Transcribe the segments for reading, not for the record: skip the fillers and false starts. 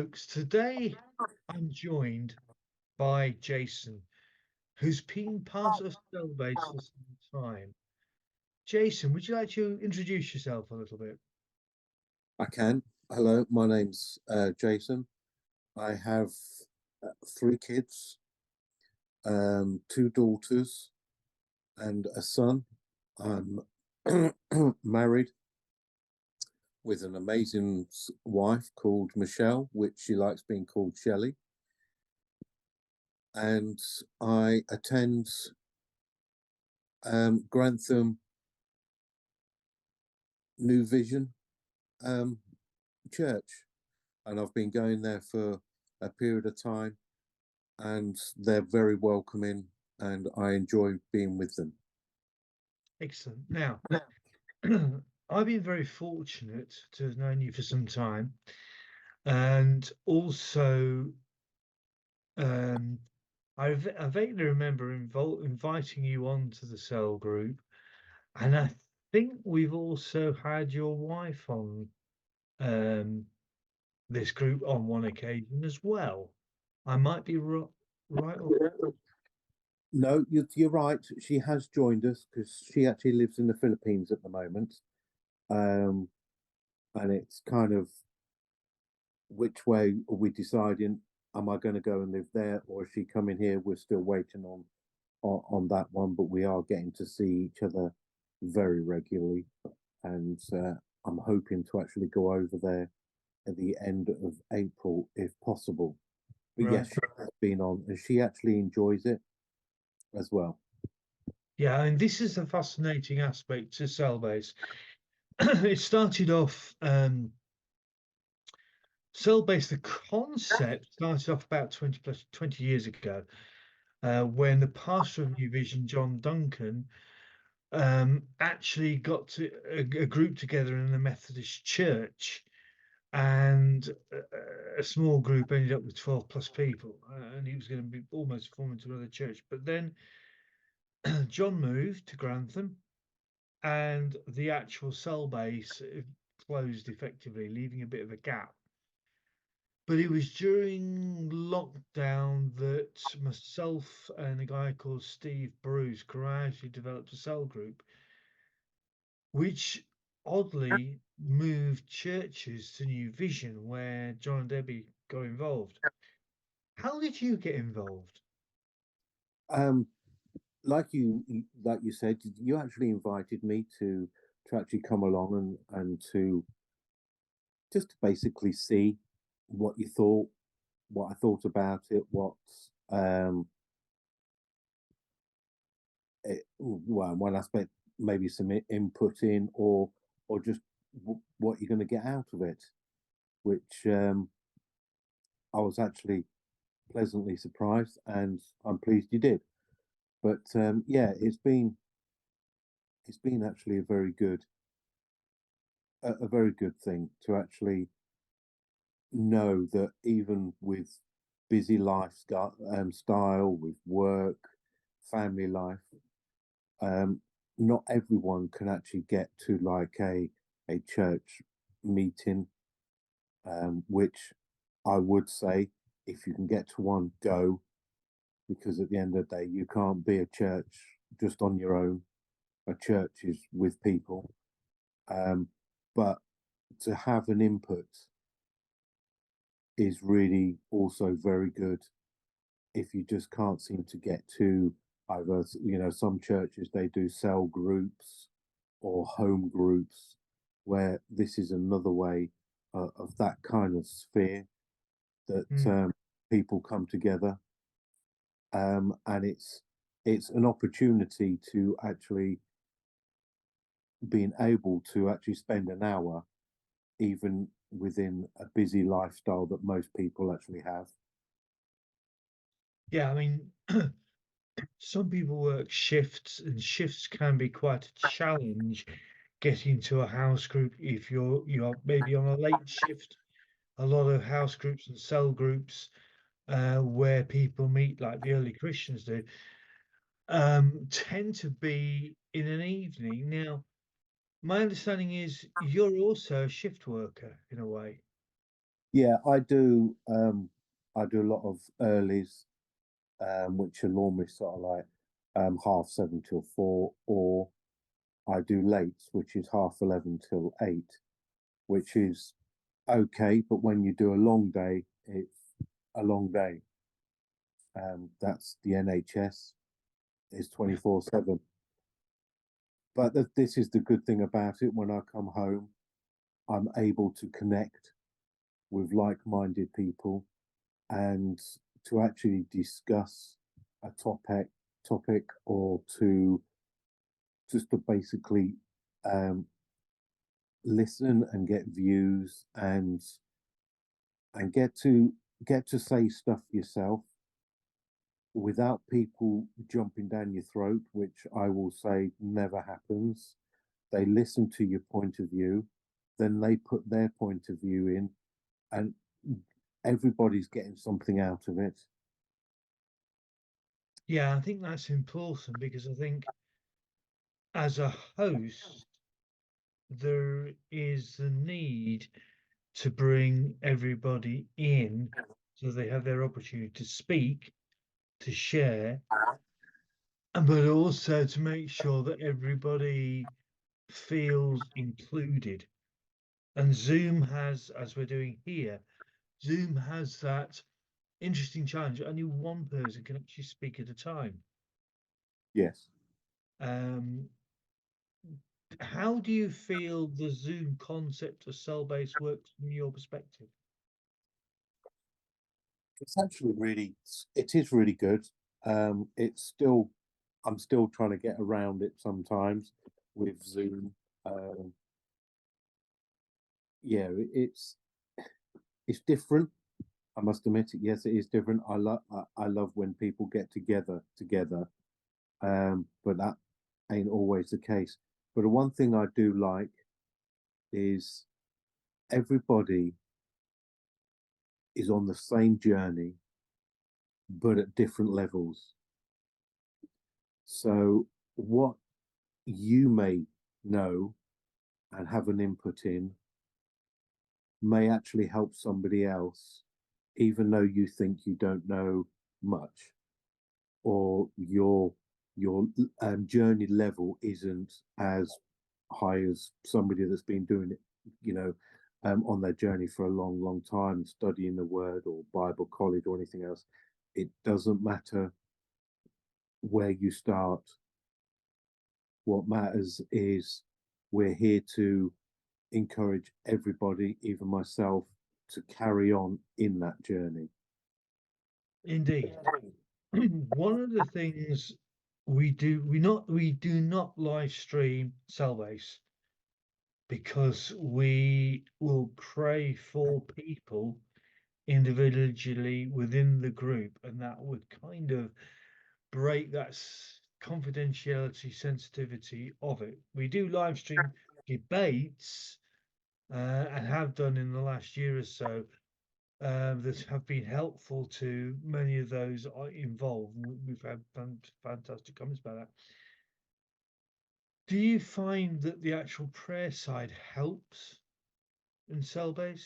folks. Today I'm joined by Jayson, who's been part of Cellbase for some time. Jayson, would you like to introduce yourself a little bit? I can. Hello, my name's Jayson. I have three kids, two daughters, and a son. I'm married with an amazing wife called Michelle, which she likes being called Shelley. And I attend Grantham New Vision Church, and I've been going there for a period of time, and they're very welcoming, and I enjoy being with them. Excellent. Now, I've been very fortunate to have known you for some time, and also I vaguely remember inviting you onto the cell group, and I think we've also had your wife on um, this group on one occasion as well. I might be right. No, you're right. She has joined us because she actually lives in the Philippines at the moment. Um, and it's kind of which way are we deciding? Am I going to go and live there, or is she coming here? We're still waiting on that one, but we are getting to see each other very regularly, and I'm hoping to actually go over there at the end of April if possible. But Right. yes, she has been on, and she actually enjoys it as well. Yeah, and this is a fascinating aspect to Cellbase. It started off Cellbase, the concept started off about 20 years ago, when the pastor of New Vision, John Duncan, actually got to a group together in the Methodist Church, and a small group ended up with 12 plus people, and he was going to be almost forming to another church. But then John moved to Grantham, and the actual cell base closed effectively, leaving a bit of a gap. But it was during lockdown that myself and a guy called Steve Bruce courageously developed a cell group, which oddly moved churches to New Vision, where John and Debbie got involved. How did you get involved? Um, like you said, you actually invited me to actually come along and to just basically see what you thought, what I thought about it, um well, one aspect, maybe some input in, or just what you're going to get out of it, which I was actually pleasantly surprised, and I'm pleased you did. But yeah, it's been actually a very good thing to actually know that even with busy lifestyle, style with work, family life, um, not everyone can actually get to like a church meeting, which I would say if you can get to one, go, because at the end of the day, you can't be a church just on your own. A church is with people, but to have an input is really also very good if you just can't seem to get to either, some churches they do cell groups or home groups, where this is another way of that kind of sphere that Mm. people come together, and it's an opportunity to actually being able to actually spend an hour even within a busy lifestyle that most people actually have. Yeah, I mean, some people work shifts, and shifts can be quite a challenge getting to a house group if you're maybe on a late shift. A lot of house groups and cell groups where people meet, like the early Christians do, tend to be in an evening. Now, my understanding is you're also a shift worker in a way. Yeah, I do. I do a lot of earlies, which are normally sort of like 7:30 till 4, or I do late, which is 11:30 till 8, which is okay. But when you do a long day, it's a long day. That's the NHS is 24/7. But this is the good thing about it. When I come home, I'm able to connect with like-minded people and to actually discuss a topic or to just to basically um, listen and get views and get to say stuff yourself without people jumping down your throat, which I will say never happens. They listen to your point of view, then they put their point of view in, and everybody's getting something out of it. Yeah, I think that's important because I think as a host, there is the need to bring everybody in so they have their opportunity to speak, to share, and but also to make sure that everybody feels included. And Zoom has, as we're doing here, Zoom has that interesting challenge. Only one person can actually speak at a time. Yes. Um, how do you feel the Zoom concept of cell-based works from your perspective? It's actually really, it is really good. It's still, I'm still trying to get around it sometimes with Zoom. Um, yeah, it's different. I must admit it. Yes, it is different. I love when people get together. But that ain't always the case. But the one thing I do like is everybody is on the same journey, but at different levels. So what you may know and have an input in may actually help somebody else, even though you think you don't know much, or your journey level isn't as high as somebody that's been doing it, you know, on their journey for a long time, studying the Word or Bible college or anything else. It doesn't matter where you start. What matters is we're here to encourage everybody, even myself, to carry on in that journey. Indeed. One of the things we do not live stream Cellbase because we will pray for people individually within the group, and that would kind of break that confidentiality sensitivity of it. We do live stream debates and have done in the last year or so that have been helpful to many of those involved. We've had fantastic comments about that. Do you find that the actual prayer side helps in Cellbase?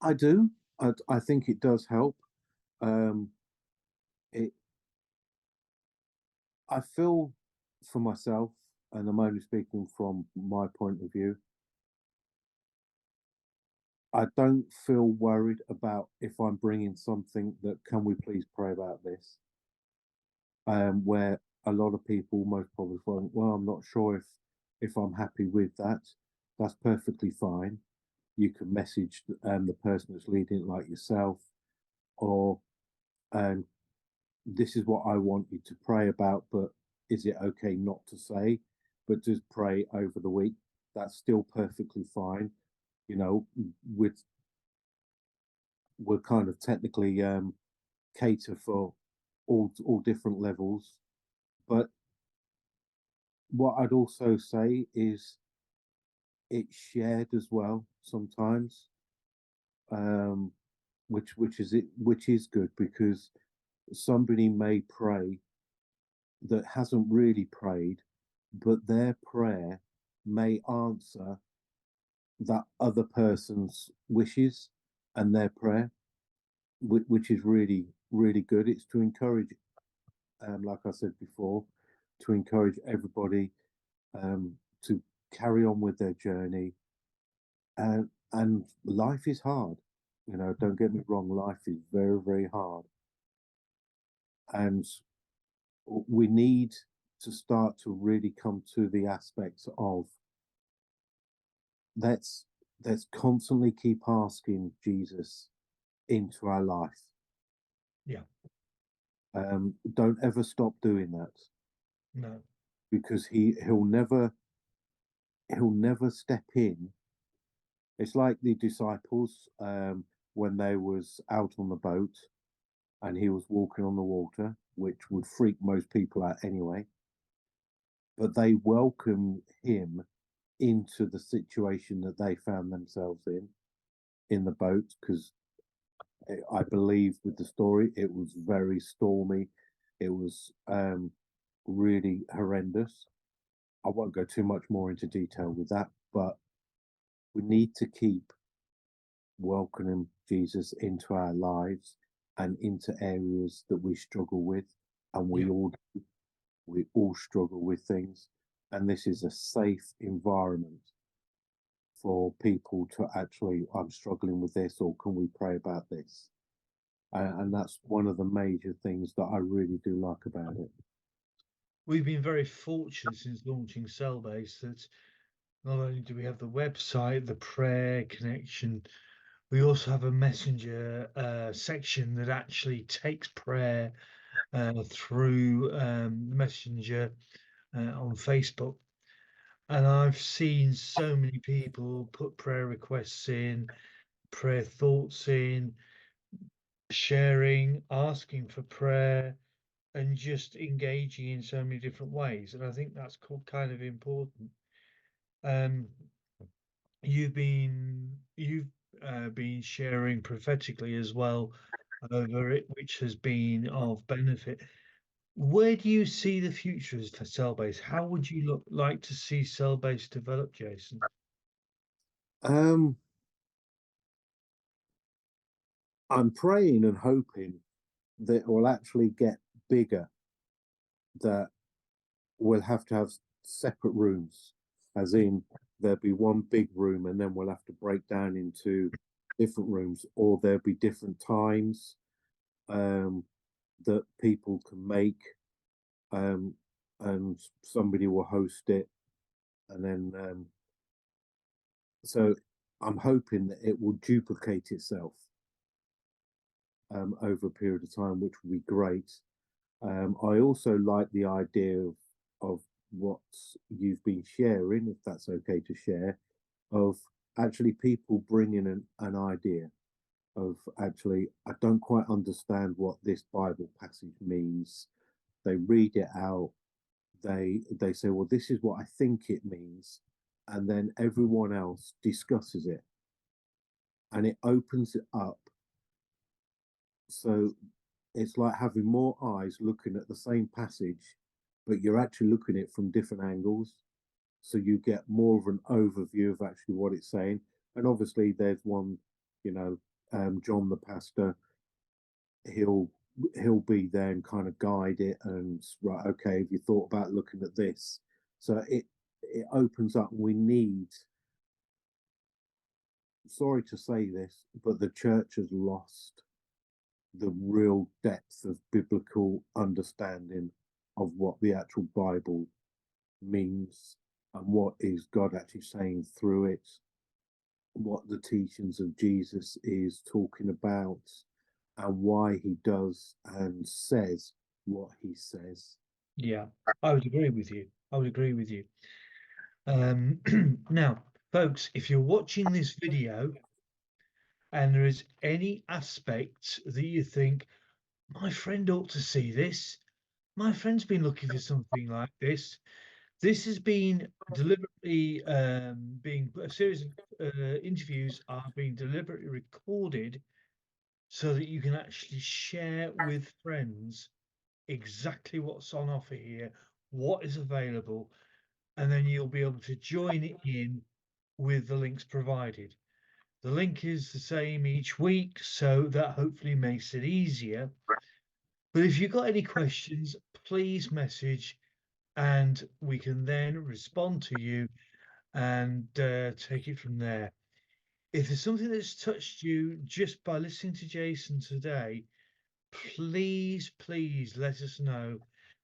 I do. I think it does help. Um, it. I feel for myself, and I'm only speaking from my point of view. I don't feel worried about if I'm bringing something that can we please pray about this. Where a lot of people most probably think, well, I'm not sure if I'm happy with that. That's perfectly fine. You can message the person that's leading it, like yourself, or um, this is what I want you to pray about, but is it okay not to say, but just pray over the week? That's still perfectly fine. You know, with we're kind of technically cater for all different levels. But what I'd also say is it's shared as well sometimes, um, which is good because somebody may pray that hasn't really prayed, but their prayer may answer that other person's wishes and their prayer, which is really, really good. It's to encourage, like I said before, to encourage everybody to carry on with their journey. And life is hard. Don't get me wrong, life is very, very hard. And we need to start to really come to the aspects of let's let's constantly keep asking Jesus into our life. Yeah. Don't ever stop doing that, No. because he'll never step in. It's like the disciples, when they was out on the boat and he was walking on the water, which would freak most people out anyway. But they welcomed him into the situation that they found themselves in the boat, because I believe with the story, it was very stormy. It was really horrendous. I won't go too much more into detail with that, but we need to keep welcoming Jesus into our lives and into areas that we struggle with, and Yeah. we all struggle with things, and this is a safe environment for people to actually, I'm struggling with this, or can we pray about this? And that's one of the major things that I really do like about it. We've been very fortunate since launching Cellbase that not only do we have the website, the prayer connection, we also have a messenger section that actually takes prayer through Messenger on Facebook. And I've seen so many people put prayer requests in, prayer thoughts in, sharing, asking for prayer, and just engaging in so many different ways. And I think that's kind of important. Um, you've been sharing prophetically as well over it, which has been of benefit. Where do you see the future is for Cellbase? How would you like to see Cellbase develop, Jason? Um, I'm praying and hoping that it will actually get bigger, that we'll have to have separate rooms, as in there'll be one big room and then we'll have to break down into different rooms, or there'll be different times um, that people can make, um, and somebody will host it, and then so I'm hoping that it will duplicate itself over a period of time, which would be great. I also like the idea of what you've been sharing, if that's okay to share, of actually people bringing an idea of, actually, I don't quite understand what this Bible passage means. They read it out, they say, well, this is what I think it means, and then everyone else discusses it, and it opens it up. So it's like having more eyes looking at the same passage, but you're actually looking at it from different angles. So you get more of an overview of actually what it's saying. And obviously, there's one, you know, John the pastor, he'll he'll be there and kind of guide it, and right, okay, have you thought about looking at this? So it opens up. We need, sorry to say this, but the church has lost the real depth of biblical understanding of what the actual Bible means, and what is God actually saying through it, what the teachings of Jesus is talking about, and why he does and says what he says. Yeah, I would agree with you. I would agree with you. Now, folks, if you're watching this video and there is any aspect that you think, my friend ought to see this, my friend's been looking for something like this has been deliberately being a series of interviews are being deliberately recorded so that you can actually share with friends exactly what's on offer here, what is available, and then you'll be able to join it in with the links provided. The link is the same each week, so that hopefully makes it easier. But if you've got any questions, please message and we can then respond to you and take it from there. If there's something that's touched you just by listening to Jayson today, please let us know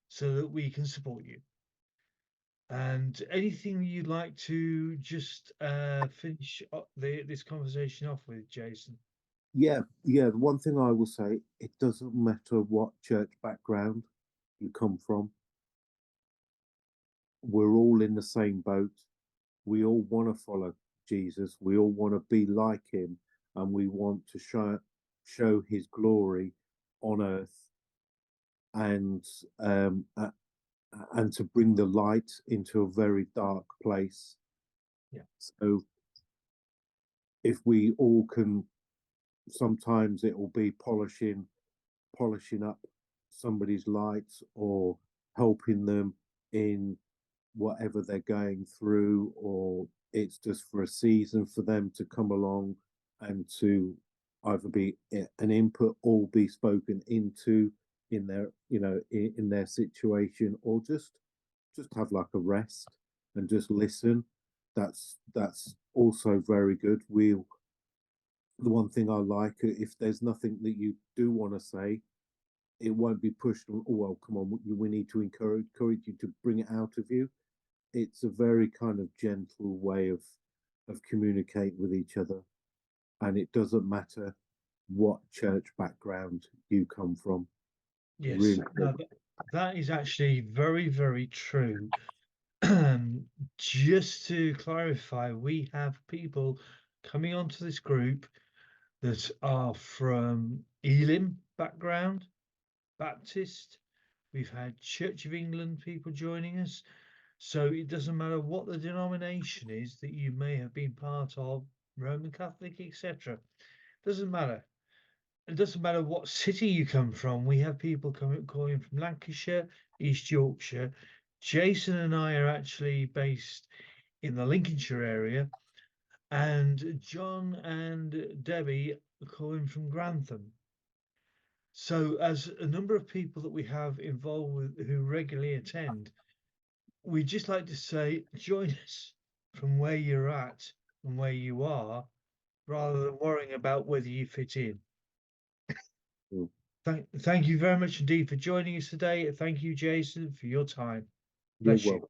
so that we can support you. And anything you'd like to just finish this conversation off with, Jayson? Yeah, yeah. The one thing I will say, it doesn't matter what church background you come from. We're all in the same boat. We all want to follow Jesus. We all want to be like him, and we want to show his glory on earth, and and to bring the light into a very dark place. Yeah. So if we all can, sometimes it will be polishing up somebody's lights or helping them in whatever they're going through, or it's just for a season for them to come along and to either be an input or be spoken into in their, in their situation, or just have like a rest and just listen. That's also very good. The one thing I like, if there's nothing that you do want to say, it won't be pushed on. Oh well, come on, we need to encourage you to bring it out of you. It's a very kind of gentle way of communicating with each other, and it doesn't matter what church background you come from. Yes. Really. No, that is actually very true. Just to clarify, we have people coming onto this group that are from Elim background, Baptist. We've had Church of England people joining us. So it doesn't matter what the denomination is that you may have been part of, Roman Catholic, etc. Doesn't matter. It doesn't matter what city you come from. We have people calling from Lancashire, East Yorkshire. Jayson and I are actually based in the Lincolnshire area, and John and Debbie are calling from Grantham. So, as a number of people that we have involved with who regularly attend, we just like to say, join us from where you're at and where you are, rather than worrying about whether you fit in. Mm. Thank you very much indeed for joining us today. Thank you, Jayson, for your time. You're Bless you. welcome.